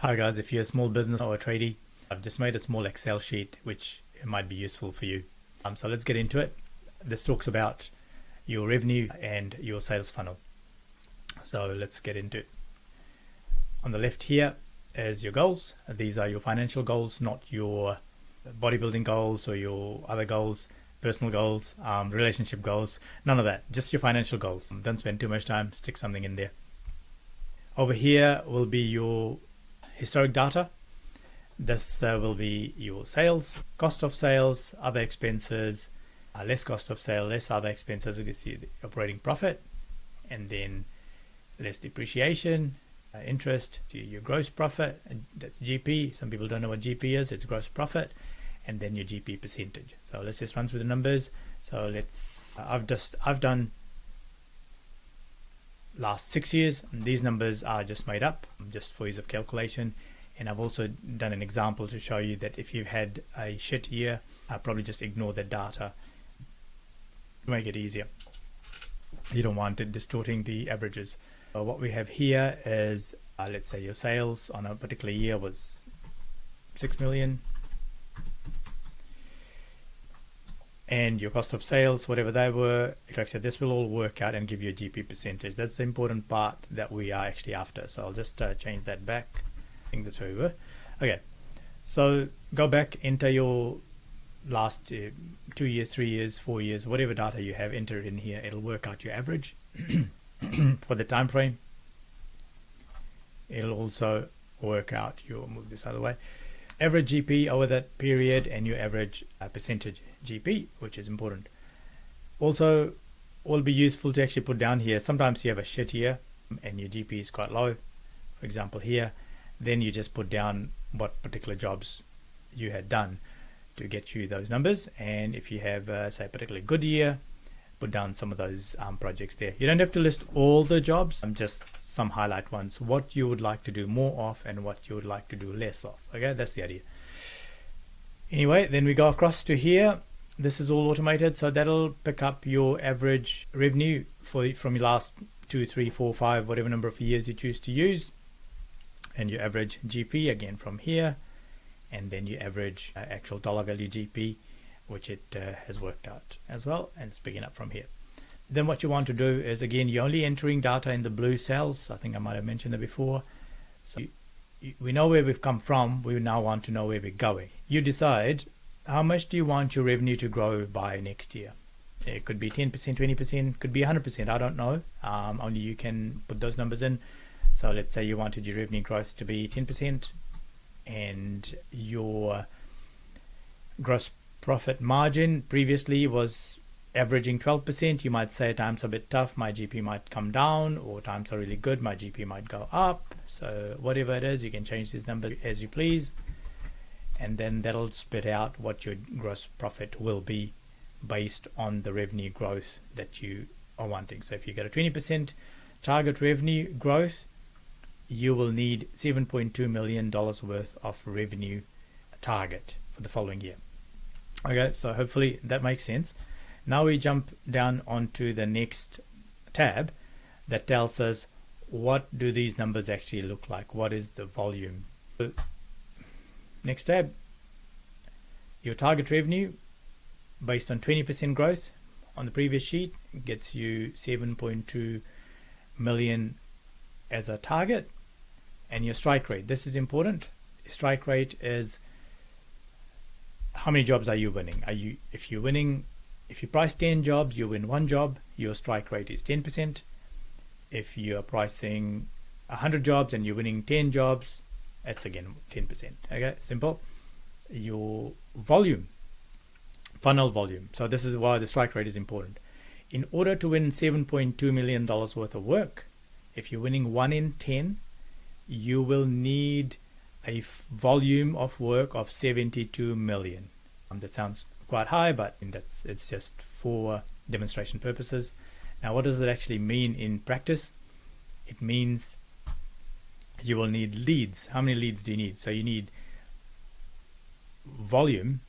Hi guys, if you're a small business or a tradie, I've just made a small Excel sheet which might be useful for you. So let's get into it. This talks about your revenue and your sales funnel. So let's get into it. On the left here is your goals. These are your financial goals, not your bodybuilding goals or your other goals, personal goals, relationship goals, none of that. Just your financial goals. Don't spend too much time, stick something in there. Over here will be your historic data. This will be your sales, cost of sales, other expenses, less cost of sale, less other expenses. You can see the operating profit, and then less depreciation, interest, your gross profit. That's GP. Some people don't know what GP is. It's gross profit, and then your GP percentage. So let's just run through the numbers. So I've done last 6 years. These numbers are just made up just for ease of calculation, and I've also done an example to show you that if you've had a shit year, probably just ignore the data to make it easier. You don't want it distorting the averages. So what we have here is let's say your sales on a particular year was 6 million, and your cost of sales, whatever they were, like I said, this will all work out and give you a GP percentage. That's the important part that we are actually after. So I'll just change that back. I think that's where we were. Okay, so go back, enter your last 2 years, 3 years, 4 years, whatever data you have, enter it in here. It'll work out your average for the time frame. It'll also work out your, move this other way, average GP over that period and your average percentage GP, which is important. Also, will be useful to actually put down here. Sometimes you have a shit year and your GP is quite low, for example here, then you just put down what particular jobs you had done to get you those numbers. And if you have say a particularly good year, put down some of those projects there. You don't have to list all the jobs, just some highlight ones, what you would like to do more of and what you would like to do less of. Okay, that's the idea. Anyway, then we go across to here. This is all automated, so that'll pick up your average revenue from your last 2, 3, 4, 5, whatever number of years you choose to use, and your average GP again from here, and then your average actual dollar value GP, which it has worked out as well, and it's picking up from here. Then what you want to do is, again, you're only entering data in the blue cells. I think I might have mentioned that before. So we know where we've come from. We now want to know where we're going. You decide how much do you want your revenue to grow by next year. It could be 10%, 20%, could be 100%. I don't know. Only you can put those numbers in. So let's say you wanted your revenue growth to be 10% and your gross profit margin previously was averaging 12%. You might say times are a bit tough, my GP might come down, or times are really good, my GP might go up. So whatever it is, you can change these numbers as you please, and then that'll spit out what your gross profit will be based on the revenue growth that you are wanting. So if you get a 20% target revenue growth, you will need $7.2 million worth of revenue target for the following year. Okay, so hopefully that makes sense. Now we jump down onto the next tab that tells us what do these numbers actually look like, what is the volume. Next tab, your target revenue based on 20% growth on the previous sheet gets you 7.2 million as a target. And your strike rate, this is important. Strike rate is how many jobs are you winning. If you price 10 jobs, you win 1 job, your strike rate is 10%. If you are pricing 100 jobs and you're winning 10 jobs, that's again 10%. Okay, simple. Your volume, funnel volume. So this is why the strike rate is important. In order to win $7.2 million worth of work, if you're winning 1 in 10, you will need a volume of work of 72 million. That sounds quite high, but it's just for demonstration purposes. Now, what does it actually mean in practice? It means you will need leads. How many leads do you need? So you need volume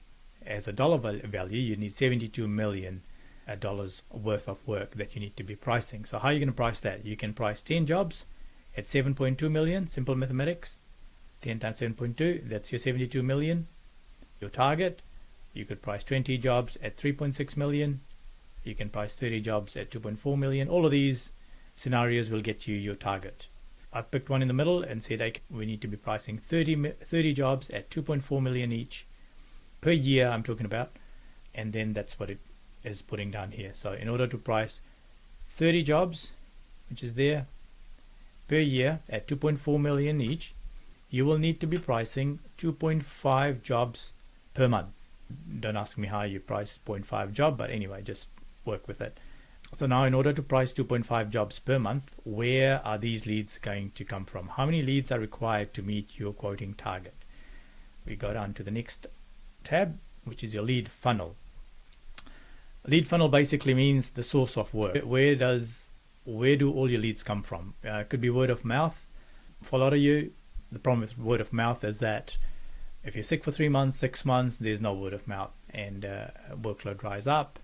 as a dollar value. You need $72 million worth of work that you need to be pricing. So how are you going to price that? You can price 10 jobs at 7.2 million, simple mathematics. 10 times 7.2, that's your 72 million. Your target, you could price 20 jobs at 3.6 million. You can price 30 jobs at 2.4 million. All of these scenarios will get you your target. I picked one in the middle and said, okay, we need to be pricing 30 jobs at 2.4 million each per year, I'm talking about. And then that's what it is putting down here. So in order to price 30 jobs, which is there, per year at 2.4 million each, you will need to be pricing 2.5 jobs per month. Don't ask me how you price 0.5 job, but anyway, just work with it. So now in order to price 2.5 jobs per month, where are these leads going to come from? How many leads are required to meet your quoting target? We go down to the next tab, which is your lead funnel. Lead funnel basically means the source of work. Where do all your leads come from? It could be word of mouth. For a lot of you, the problem with word of mouth is that if you're sick for 3 months, 6 months, there's no word of mouth, and workload dries up,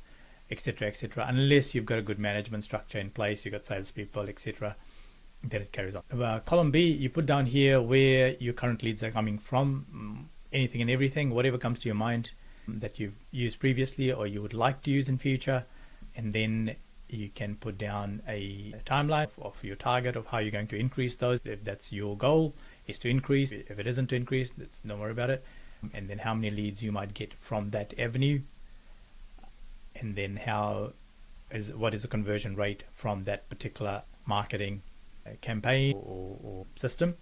etc., etc. Unless you've got a good management structure in place, you've got salespeople, etc., then it carries on. Column B, you put down here where your current leads are coming from, anything and everything, whatever comes to your mind that you've used previously or you would like to use in future, and then you can put down a timeline of your target of how you're going to increase those. If that's your goal, is to increase. If it isn't to increase, don't worry about it. And then how many leads you might get from that avenue, and then what is the conversion rate from that particular marketing campaign or system,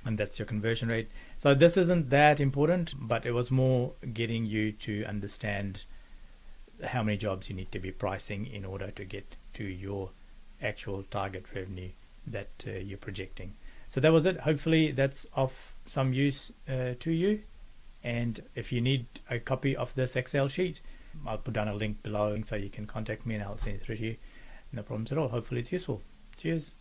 and that's your conversion rate. So this isn't that important, but it was more getting you to understand how many jobs you need to be pricing in order to get to your actual target revenue that you're projecting. So that was it. Hopefully that's of some use to you. And if you need a copy of this Excel sheet, I'll put down a link below so you can contact me and I'll send it through to you. No problems at all. Hopefully it's useful. Cheers.